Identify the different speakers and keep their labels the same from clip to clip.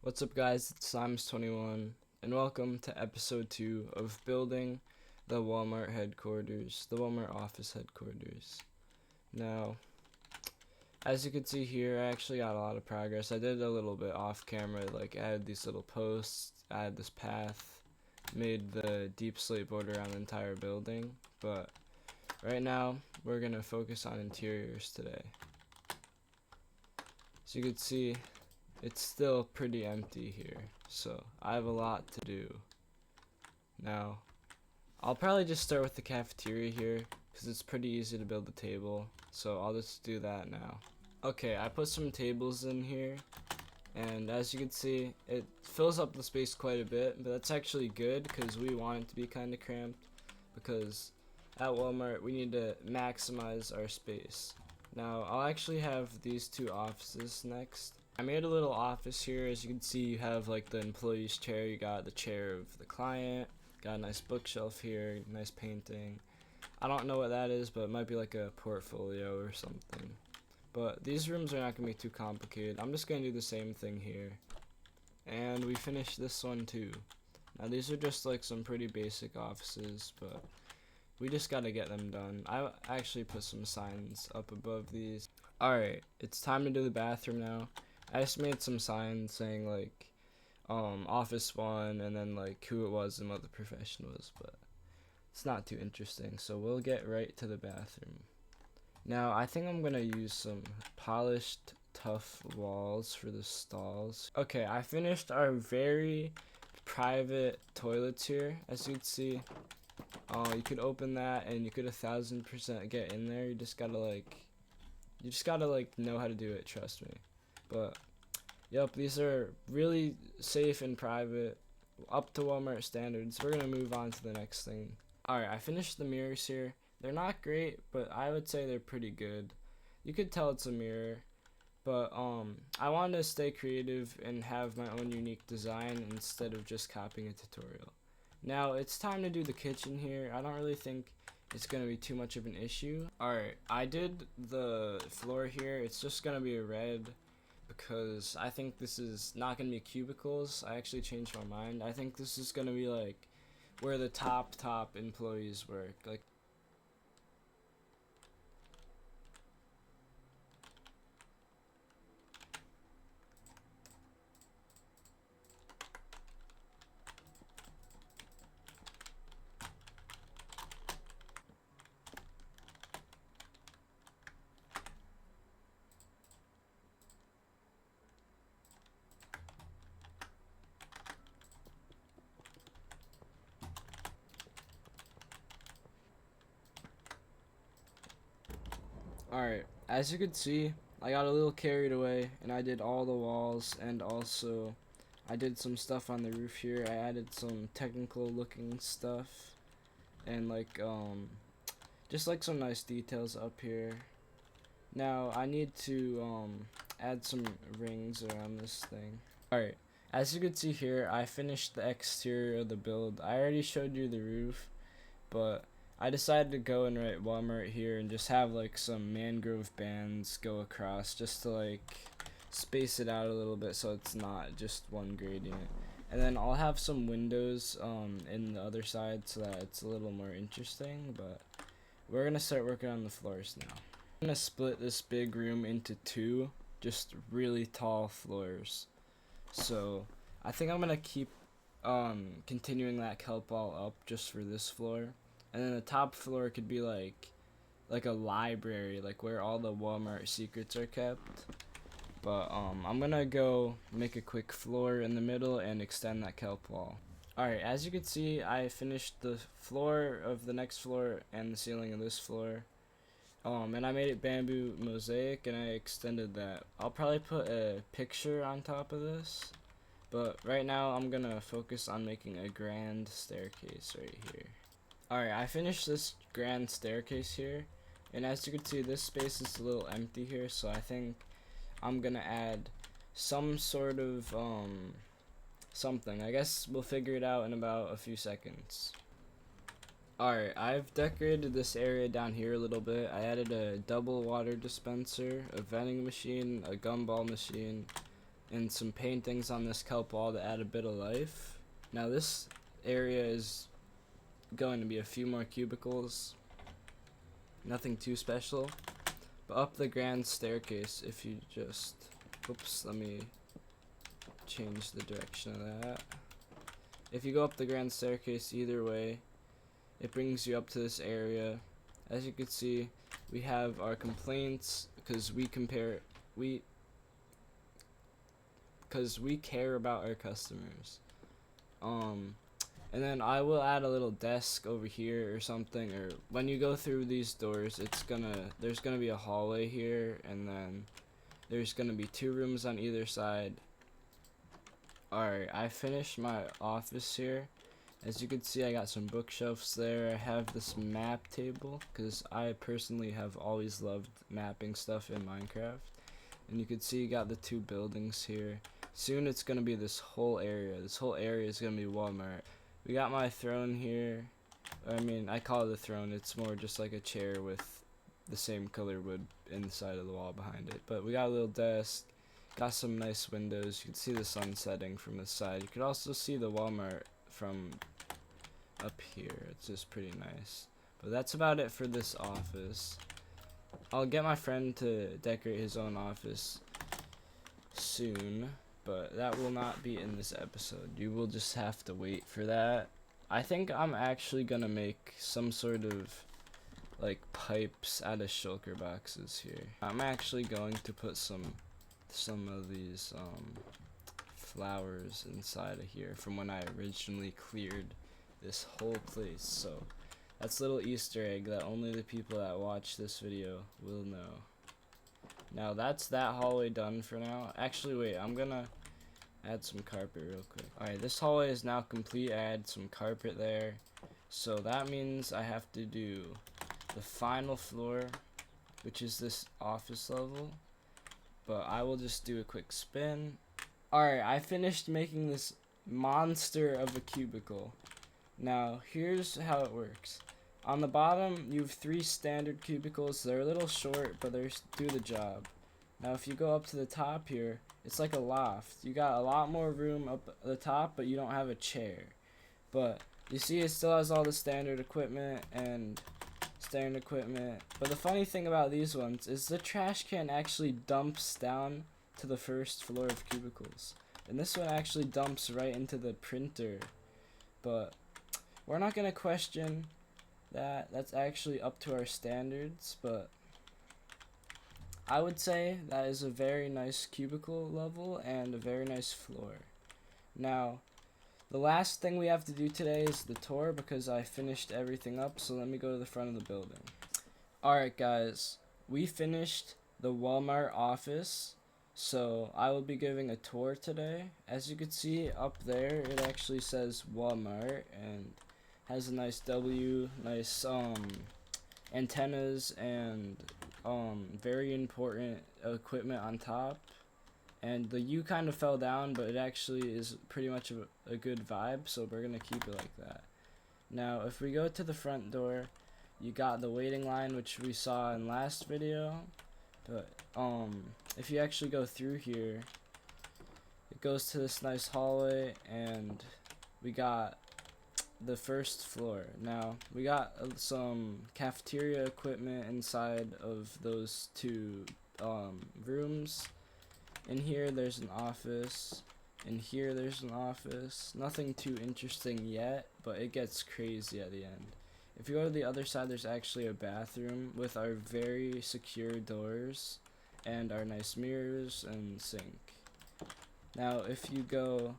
Speaker 1: What's up, guys? It's Sims21, and welcome to episode 2 of building the Walmart headquarters, the Walmart office headquarters. Now, as you can see here, I actually got a lot of progress. I did a little bit off camera, like added these little posts, added this path, made the deep slate border around the entire building, but right now, we're going to focus on interiors today. As you can see, it's still pretty empty here, so I have a lot to do. Now, I'll probably just start with the cafeteria here, because it's pretty easy to build the table, so I'll just do that now. Okay, I put some tables in here, and as you can see, it fills up the space quite a bit, but that's actually good, because we want it to be kind of cramped, because at Walmart, we need to maximize our space. Now, I'll actually have these two offices next. I made a little office here. As you can see, you have like the employee's chair, you got the chair of the client, got a nice bookshelf here, nice painting. I don't know what that is, but it might be like a portfolio or something. But these rooms are not going to be too complicated. I'm just going to do the same thing here. And we finished this one too. Now these are just like some pretty basic offices, but we just got to get them done. I actually put some signs up above these. Alright, it's time to do the bathroom now. I just made some signs saying like office 1 and then like who it was and what the profession was, but it's not too interesting, so we'll get right to the bathroom. Now I think I'm gonna use some polished tough walls for the stalls. Okay, I finished our very private toilets here. As you can see, you could open that and you could 1000% get in there. You just gotta know how to do it, trust me. But yep, these are really safe and private, up to Walmart standards. We're gonna move on to the next thing. Alright, I finished the mirrors here. They're not great, but I would say they're pretty good. You could tell it's a mirror, but I wanted to stay creative and have my own unique design instead of just copying a tutorial. Now it's time to do the kitchen here. I don't really think it's gonna be too much of an issue. Alright, I did the floor here. It's just gonna be a red because I think this is not gonna be cubicles. I actually changed my mind. I think this is gonna be like where the top employees work. Like, alright, as you can see, I got a little carried away and I did all the walls, and also I did some stuff on the roof here. I added some technical looking stuff and like just like some nice details up here. Now I need to add some rings around this thing. Alright, as you can see here, I finished the exterior of the build. I already showed you the roof, but I decided to go and write Walmart here and just have like some mangrove bands go across just to like space it out a little bit so it's not just one gradient. And then I'll have some windows in the other side so that it's a little more interesting, but we're gonna start working on the floors now. I'm gonna split this big room into two just really tall floors. So I think I'm gonna keep continuing that kelp wall up just for this floor. And then the top floor could be like a library, like where all the Walmart secrets are kept. But I'm gonna go make a quick floor in the middle and extend that kelp wall. Alright, as you can see, I finished the floor of the next floor and the ceiling of this floor. And I made it bamboo mosaic and I extended that. I'll probably put a picture on top of this, but right now I'm gonna focus on making a grand staircase right here. Alright, I finished this grand staircase here, and as you can see, this space is a little empty here, so I think I'm gonna add some sort of something. I guess we'll figure it out in about a few seconds. Alright, I've decorated this area down here a little bit. I added a double water dispenser, a vending machine, a gumball machine, and some paintings on this kelp wall to add a bit of life. Now this area is going to be a few more cubicles, nothing too special. But up the grand staircase, if you just, oops, let me change the direction of that. If you go up the grand staircase either way, it brings you up to this area. As you can see, we have our complaints because we care about our customers. And then I will add a little desk over here or something, or when you go through these doors, there's gonna be a hallway here, and then there's gonna be 2 rooms on either side. Alright, I finished my office here. As you can see, I got some bookshelves there. I have this map table because I personally have always loved mapping stuff in Minecraft. And you can see you got the 2 buildings here. Soon it's gonna be this whole area. This whole area is gonna be Walmart. We got my throne here. I mean, I call it a throne. It's more just like a chair with the same color wood inside of the wall behind it. But we got a little desk. Got some nice windows. You can see the sun setting from this side. You could also see the Walmart from up here. It's just pretty nice. But that's about it for this office. I'll get my friend to decorate his own office soon, but that will not be in this episode. You will just have to wait for that. I think I'm actually gonna make some sort of like pipes out of shulker boxes here. I'm actually going to put some of these flowers inside of here from when I originally cleared this whole place. So that's a little Easter egg that only the people that watch this video will know. Now that's that hallway done for now. Actually, wait, I'm gonna add some carpet real quick. Alright, this hallway is now complete. I add some carpet there. So that means I have to do the final floor, which is this office level. But I will just do a quick spin. Alright, I finished making this monster of a cubicle. Now, here's how it works. On the bottom, you have 3 standard cubicles. They're a little short, but they do the job. Now, if you go up to the top here, it's like a loft. You got a lot more room up at the top, but you don't have a chair. But you see, it still has all the standard equipment and standard equipment. But the funny thing about these ones is the trash can actually dumps down to the first floor of cubicles. And this one actually dumps right into the printer. But we're not going to question that. That's actually up to our standards, but I would say that is a very nice cubicle level and a very nice floor. Now, the last thing we have to do today is the tour because I finished everything up, so let me go to the front of the building. Alright guys, we finished the Walmart office, so I will be giving a tour today. As you can see up there, it actually says Walmart and has a nice W, nice antennas and very important equipment on top. And the U kind of fell down, but it actually is pretty much a good vibe, so we're gonna keep it like that. Now, if we go to the front door, you got the waiting line, which we saw in last video. But if you actually go through here, it goes to this nice hallway, and we got the first floor. Now, we got some cafeteria equipment inside of those 2 rooms. In here there's an office. In here there's an office. Nothing too interesting yet, but it gets crazy at the end. If you go to the other side, there's actually a bathroom with our very secure doors and our nice mirrors and sink. Now, if you go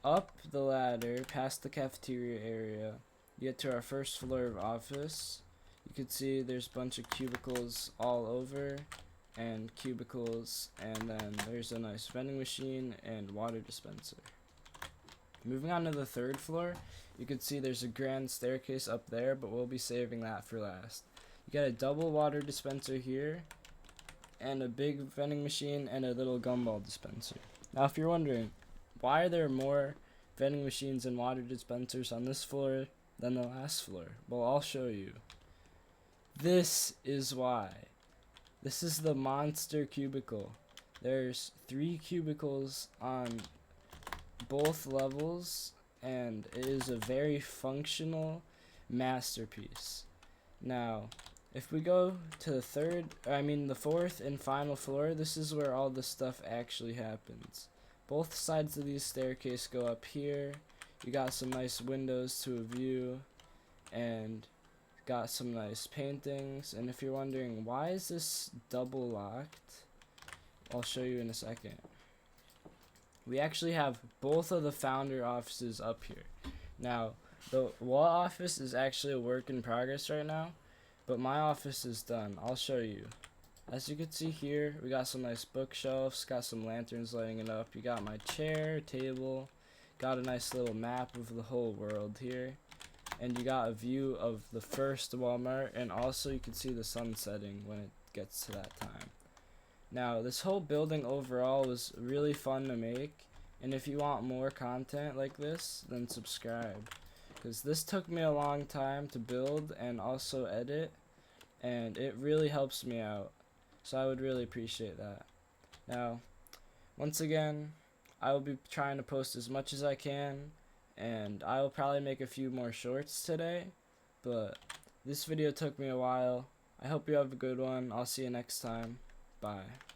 Speaker 1: up the ladder past the cafeteria area, you get to our first floor of office. You can see there's a bunch of cubicles all over and cubicles, and then there's a nice vending machine and water dispenser. Moving on to the 3rd floor, you can see there's a grand staircase up there, but we'll be saving that for last. You got a double water dispenser here and a big vending machine and a little gumball dispenser. Now, if you're wondering, why are there more vending machines and water dispensers on this floor than the last floor? Well, I'll show you. This is why. This is the monster cubicle. There's 3 cubicles on both levels, and it is a very functional masterpiece. Now, if we go to the fourth and final floor, this is where all the stuff actually happens. Both sides of these staircase go up here. You got some nice windows to a view, and got some nice paintings. And if you're wondering why is this double locked, I'll show you in a second. We actually have both of the founder offices up here. Now, the wall office is actually a work in progress right now, but my office is done. I'll show you. As you can see here, we got some nice bookshelves, got some lanterns lighting it up. You got my chair, table, got a nice little map of the whole world here. And you got a view of the first Walmart, and also you can see the sun setting when it gets to that time. Now, this whole building overall was really fun to make, and if you want more content like this, then subscribe, because this took me a long time to build and also edit, and it really helps me out, so I would really appreciate that. Now, once again, I will be trying to post as much as I can, and I will probably make a few more shorts today, but this video took me a while. I hope you have a good one. I'll see you next time. Bye.